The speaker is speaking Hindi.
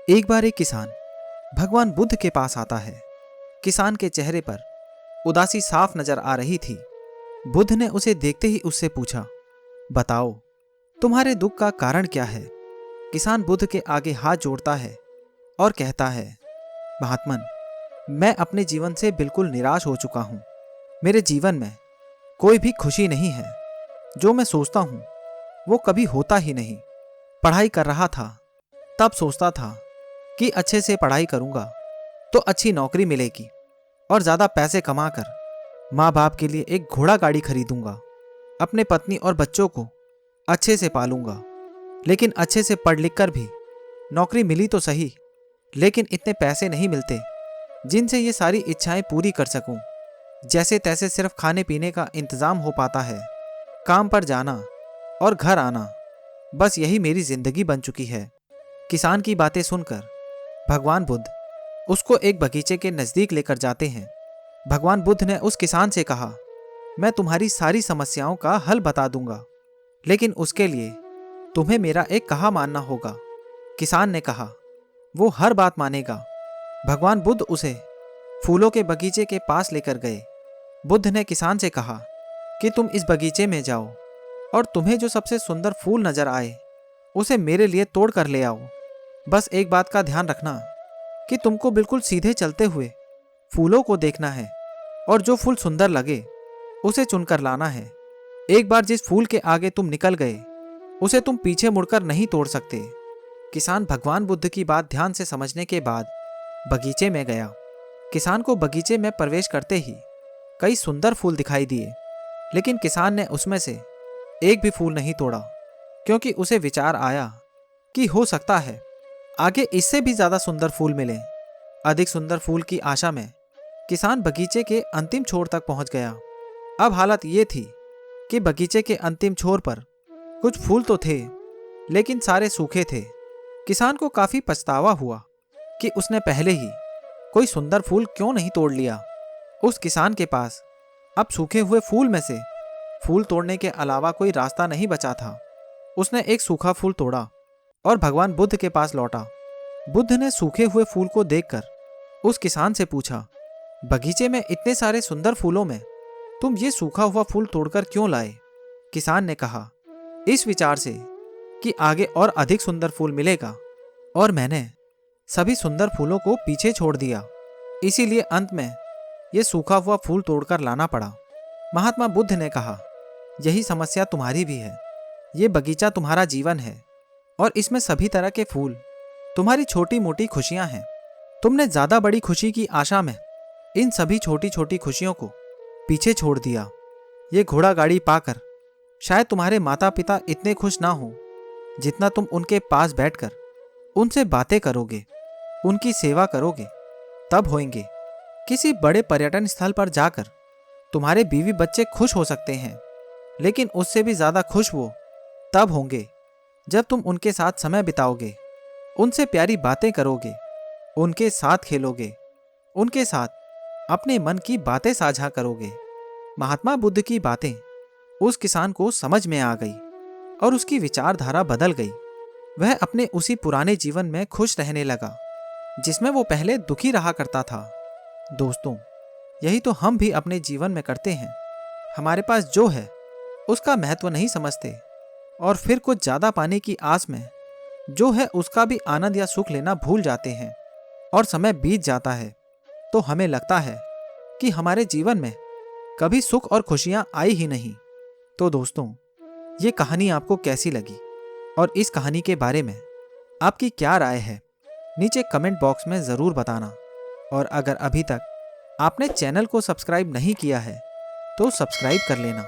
एक बार एक किसान भगवान बुद्ध के पास आता है। किसान के चेहरे पर उदासी साफ नजर आ रही थी। बुद्ध ने उसे देखते ही उससे पूछा, बताओ तुम्हारे दुख का कारण क्या है। किसान बुद्ध के आगे हाथ जोड़ता है और कहता है, महात्मन, मैं अपने जीवन से बिल्कुल निराश हो चुका हूँ। मेरे जीवन में कोई भी खुशी नहीं है। जो मैं सोचता हूँ वो कभी होता ही नहीं। पढ़ाई कर रहा था तब सोचता था कि अच्छे से पढ़ाई करूँगा तो अच्छी नौकरी मिलेगी और ज़्यादा पैसे कमाकर माँ बाप के लिए एक घोड़ा गाड़ी खरीदूंगा। अपने पत्नी और बच्चों को अच्छे से पालूंगा। लेकिन अच्छे से पढ़ लिख कर भी नौकरी मिली तो सही, लेकिन इतने पैसे नहीं मिलते जिनसे ये सारी इच्छाएं पूरी कर सकूं। जैसे तैसे सिर्फ खाने पीने का इंतज़ाम हो पाता है। काम पर जाना और घर आना, बस यही मेरी ज़िंदगी बन चुकी है। किसान की बातें सुनकर भगवान बुद्ध उसको एक बगीचे के नज़दीक लेकर जाते हैं। भगवान बुद्ध ने उस किसान से कहा, मैं तुम्हारी सारी समस्याओं का हल बता दूंगा, लेकिन उसके लिए तुम्हें मेरा एक कहा मानना होगा। किसान ने कहा, वो हर बात मानेगा। भगवान बुद्ध उसे फूलों के बगीचे के पास लेकर गए। बुद्ध ने किसान से कहा कि तुम इस बगीचे में जाओ और तुम्हें जो सबसे सुंदर फूल नजर आए उसे मेरे लिए तोड़ कर ले आओ। बस एक बात का ध्यान रखना कि तुमको बिल्कुल सीधे चलते हुए फूलों को देखना है और जो फूल सुंदर लगे उसे चुनकर लाना है। एक बार जिस फूल के आगे तुम निकल गए उसे तुम पीछे मुड़कर नहीं तोड़ सकते। किसान भगवान बुद्ध की बात ध्यान से समझने के बाद बगीचे में गया। किसान को बगीचे में प्रवेश करते ही कई सुंदर फूल दिखाई दिए, लेकिन किसान ने उसमें से एक भी फूल नहीं तोड़ा, क्योंकि उसे विचार आया कि हो सकता है आगे इससे भी ज़्यादा सुंदर फूल मिले। अधिक सुंदर फूल की आशा में किसान बगीचे के अंतिम छोर तक पहुंच गया। अब हालत ये थी कि बगीचे के अंतिम छोर पर कुछ फूल तो थे, लेकिन सारे सूखे थे। किसान को काफ़ी पछतावा हुआ कि उसने पहले ही कोई सुंदर फूल क्यों नहीं तोड़ लिया। उस किसान के पास अब सूखे हुए फूल में से फूल तोड़ने के अलावा कोई रास्ता नहीं बचा था। उसने एक सूखा फूल तोड़ा और भगवान बुद्ध के पास लौटा। बुद्ध ने सूखे हुए फूल को देखकर उस किसान से पूछा, बगीचे में इतने सारे सुंदर फूलों में तुम ये सूखा हुआ फूल तोड़कर क्यों लाए। किसान ने कहा, इस विचार से कि आगे और अधिक सुंदर फूल मिलेगा, और मैंने सभी सुंदर फूलों को पीछे छोड़ दिया, इसीलिए अंत में ये सूखा हुआ फूल तोड़कर लाना पड़ा। महात्मा बुद्ध ने कहा, यही समस्या तुम्हारी भी है। ये बगीचा तुम्हारा जीवन है और इसमें सभी तरह के फूल तुम्हारी छोटी मोटी खुशियां हैं। तुमने ज़्यादा बड़ी खुशी की आशा में इन सभी छोटी छोटी खुशियों को पीछे छोड़ दिया। ये घोड़ा गाड़ी पाकर शायद तुम्हारे माता पिता इतने खुश ना हो जितना तुम उनके पास बैठकर उनसे बातें करोगे, उनकी सेवा करोगे, तब होंगे। किसी बड़े पर्यटन स्थल पर जाकर तुम्हारे बीवी बच्चे खुश हो सकते हैं, लेकिन उससे भी ज़्यादा खुश वो तब होंगे जब तुम उनके साथ समय बिताओगे, उनसे प्यारी बातें करोगे, उनके साथ खेलोगे, उनके साथ अपने मन की बातें साझा करोगे। महात्मा बुद्ध की बातें उस किसान को समझ में आ गई और उसकी विचारधारा बदल गई। वह अपने उसी पुराने जीवन में खुश रहने लगा जिसमें वो पहले दुखी रहा करता था। दोस्तों, यही तो हम भी अपने जीवन में करते हैं। हमारे पास जो है उसका महत्व नहीं समझते और फिर कुछ ज़्यादा पाने की आस में जो है उसका भी आनंद या सुख लेना भूल जाते हैं, और समय बीत जाता है तो हमें लगता है कि हमारे जीवन में कभी सुख और खुशियाँ आई ही नहीं। तो दोस्तों, ये कहानी आपको कैसी लगी और इस कहानी के बारे में आपकी क्या राय है, नीचे कमेंट बॉक्स में ज़रूर बताना। और अगर अभी तक आपने चैनल को सब्सक्राइब नहीं किया है तो सब्सक्राइब कर लेना।